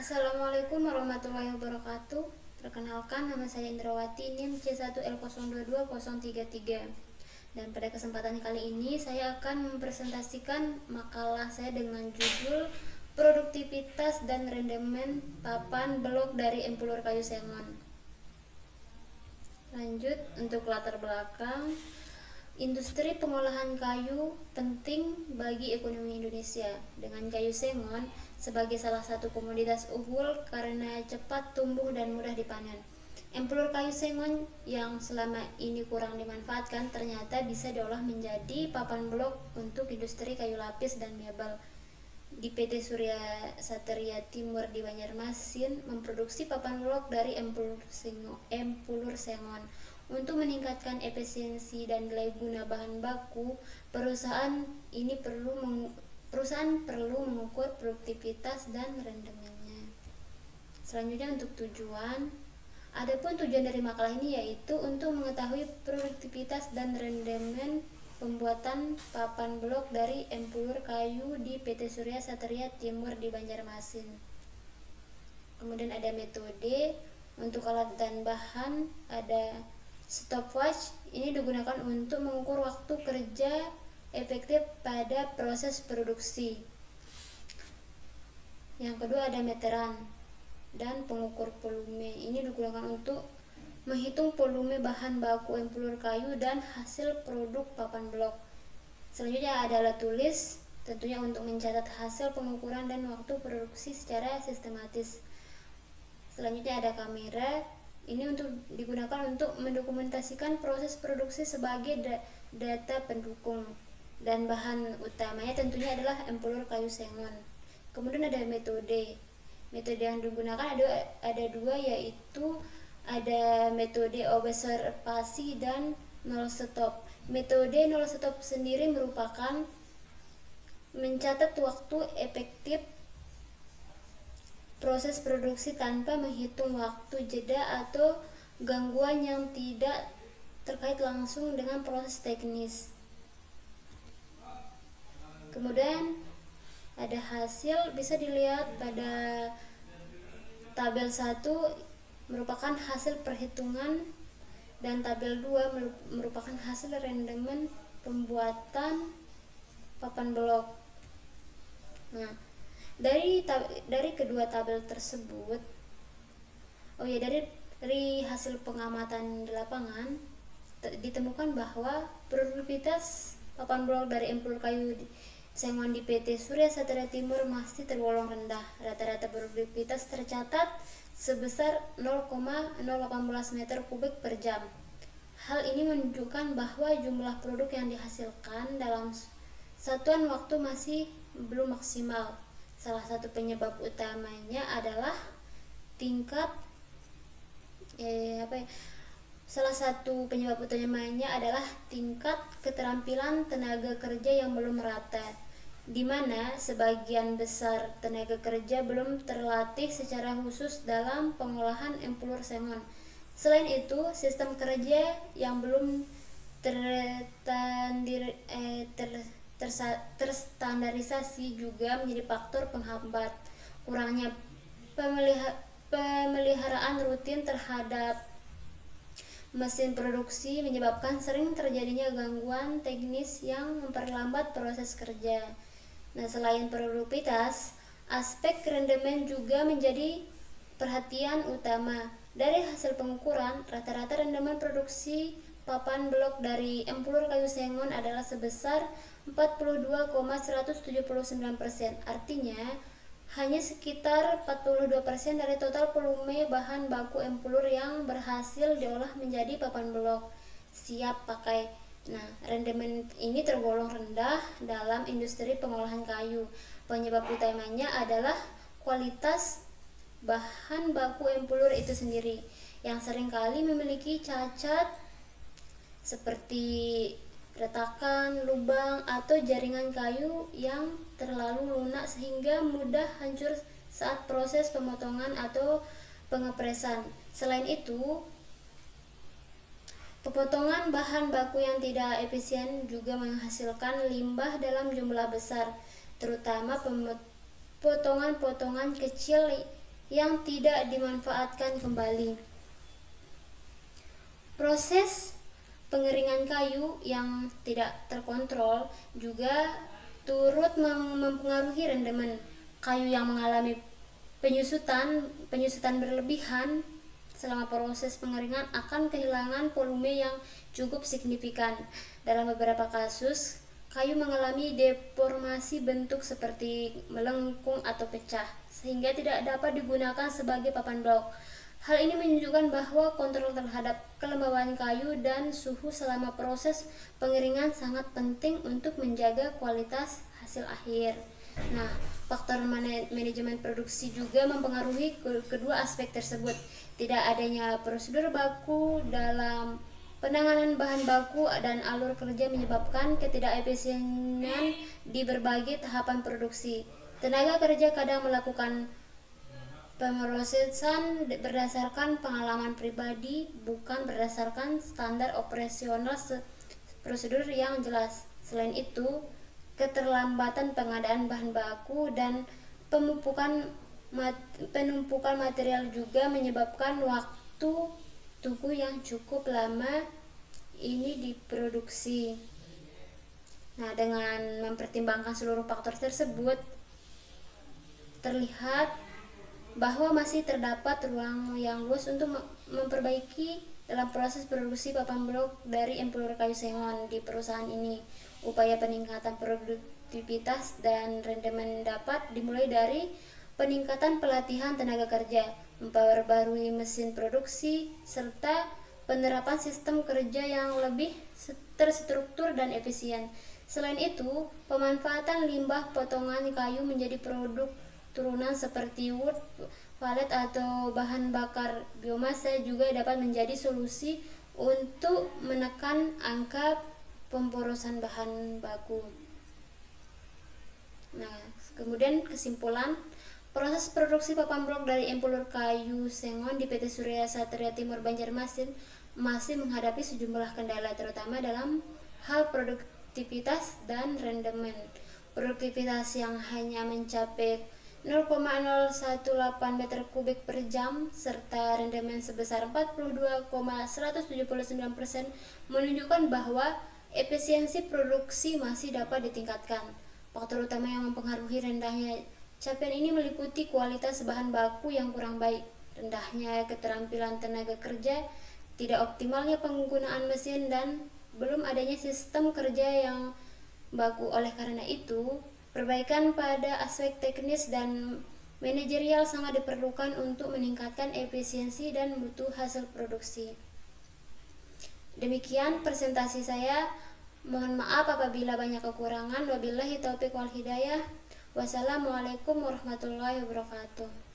Assalamualaikum warahmatullahi wabarakatuh. Perkenalkan, nama saya Indrawati, NIM C1L022033. Dan pada kesempatan kali ini saya akan mempresentasikan makalah saya dengan judul Produktivitas dan Rendemen Papan Blok dari Empulur Kayu Sengon. Lanjut, untuk latar belakang, industri pengolahan kayu penting bagi ekonomi Indonesia, dengan kayu sengon sebagai salah satu komoditas unggul karena cepat tumbuh dan mudah dipanen. Empulur kayu sengon yang selama ini kurang dimanfaatkan ternyata bisa diolah menjadi papan blok untuk industri kayu lapis dan mebel. Di PT Surya Sateria Timur di Banjarmasin memproduksi papan blok dari empulur sengon. Untuk meningkatkan efisiensi dan nilai guna bahan baku, perusahaan perlu mengukur produktivitas dan rendemennya. Selanjutnya untuk tujuan. Adapun tujuan dari makalah ini yaitu untuk mengetahui produktivitas dan rendemen pembuatan papan blok dari empulur kayu di PT Surya Sateria Timur di Banjarmasin. Kemudian ada metode. Untuk alat dan bahan ada stopwatch. Ini digunakan untuk mengukur waktu kerja efektif pada proses produksi. Yang kedua ada meteran dan pengukur volume. Ini digunakan untuk menghitung volume bahan baku empulur kayu dan hasil produk papan blok. Selanjutnya ada alat tulis, tentunya untuk mencatat hasil pengukuran dan waktu produksi secara sistematis. Selanjutnya ada kamera, ini digunakan untuk mendokumentasikan proses produksi sebagai data pendukung, dan bahan utamanya tentunya adalah empulur kayu sengon. Kemudian ada metode yang digunakan ada dua, yaitu ada metode observasi dan nol stop. Metode nol stop sendiri merupakan mencatat waktu efektif proses produksi tanpa menghitung waktu jeda atau gangguan yang tidak terkait langsung dengan proses teknis. Kemudian ada hasil, bisa dilihat pada tabel 1 merupakan hasil perhitungan dan tabel 2 merupakan hasil rendemen pembuatan papan blok. Nah, dari kedua tabel tersebut, dari hasil pengamatan di lapangan ditemukan bahwa produktivitas papan blok dari empulur kayu sengon di PT Surya Sateria Timur masih tergolong rendah. Rata-rata produktivitas tercatat sebesar 0,018 meter kubik per jam. Hal ini menunjukkan bahwa jumlah produk yang dihasilkan dalam satuan waktu masih belum maksimal. Salah satu penyebab utamanya adalah tingkat keterampilan tenaga kerja yang belum merata, di mana sebagian besar tenaga kerja belum terlatih secara khusus dalam pengolahan empulur sengon. Selain itu, sistem kerja yang belum terstandarisasi juga menjadi faktor penghambat. Kurangnya pemeliharaan rutin terhadap mesin produksi menyebabkan sering terjadinya gangguan teknis yang memperlambat proses kerja. Nah, selain produktivitas, aspek rendemen juga menjadi perhatian utama. Dari hasil pengukuran, rata-rata rendemen produksi papan blok dari empulur kayu sengon adalah sebesar 42,179%. Artinya, hanya sekitar 42% dari total volume bahan baku empulur yang berhasil diolah menjadi papan blok siap pakai. Nah, rendemen ini tergolong rendah dalam industri pengolahan kayu. Penyebab utamanya adalah kualitas bahan baku empulur itu sendiri, yang seringkali memiliki cacat seperti retakan, lubang, atau jaringan kayu yang terlalu lunak sehingga mudah hancur saat proses pemotongan atau pengepresan. Selain itu, pemotongan bahan baku yang tidak efisien juga menghasilkan limbah dalam jumlah besar, terutama potongan-potongan kecil yang tidak dimanfaatkan kembali. Proses pengeringan kayu yang tidak terkontrol juga turut mempengaruhi rendemen. Kayu yang mengalami penyusutan berlebihan selama proses pengeringan akan kehilangan volume yang cukup signifikan. Dalam beberapa kasus, kayu mengalami deformasi bentuk seperti melengkung atau pecah, sehingga tidak dapat digunakan sebagai papan blok. Hal ini menunjukkan bahwa kontrol terhadap kelembaban kayu dan suhu selama proses pengeringan sangat penting untuk menjaga kualitas hasil akhir. Nah, faktor manajemen produksi juga mempengaruhi kedua aspek tersebut. Tidak adanya prosedur baku dalam penanganan bahan baku dan alur kerja menyebabkan ketidakefisienan di berbagai tahapan produksi. Tenaga kerja kadang melakukan pemrosesan berdasarkan pengalaman pribadi, bukan berdasarkan standar operasional prosedur yang jelas. Selain itu, keterlambatan pengadaan bahan baku dan penumpukan material juga menyebabkan waktu tunggu yang cukup lama ini diproduksi. Nah, dengan mempertimbangkan seluruh faktor tersebut, terlihat bahwa masih terdapat ruang yang luas untuk memperbaiki dalam proses produksi papan blok dari empulur kayu sengon di perusahaan ini. Upaya peningkatan produktivitas dan rendemen dapat dimulai dari peningkatan pelatihan tenaga kerja, memperbarui mesin produksi, serta penerapan sistem kerja yang lebih terstruktur dan efisien. Selain itu, pemanfaatan limbah potongan kayu menjadi produk turunan seperti wood pellet atau bahan bakar biomasa juga dapat menjadi solusi untuk menekan angka pemborosan bahan baku. Nah, kemudian kesimpulan, proses produksi papan blok dari empulur kayu sengon di PT Surya Satria Timur Banjarmasin masih menghadapi sejumlah kendala, terutama dalam hal produktivitas dan rendemen. Produktivitas yang hanya mencapai 0,018 meter kubik per jam serta rendemen sebesar 42,179% menunjukkan bahwa efisiensi produksi masih dapat ditingkatkan. Faktor utama yang mempengaruhi rendahnya capaian ini meliputi kualitas bahan baku yang kurang baik, rendahnya keterampilan tenaga kerja, tidak optimalnya penggunaan mesin, dan belum adanya sistem kerja yang baku. Oleh karena itu, perbaikan pada aspek teknis dan manajerial sangat diperlukan untuk meningkatkan efisiensi dan mutu hasil produksi. Demikian presentasi saya. Mohon maaf apabila banyak kekurangan. Wabillahi taufiq wal hidayah. Wassalamualaikum warahmatullahi wabarakatuh.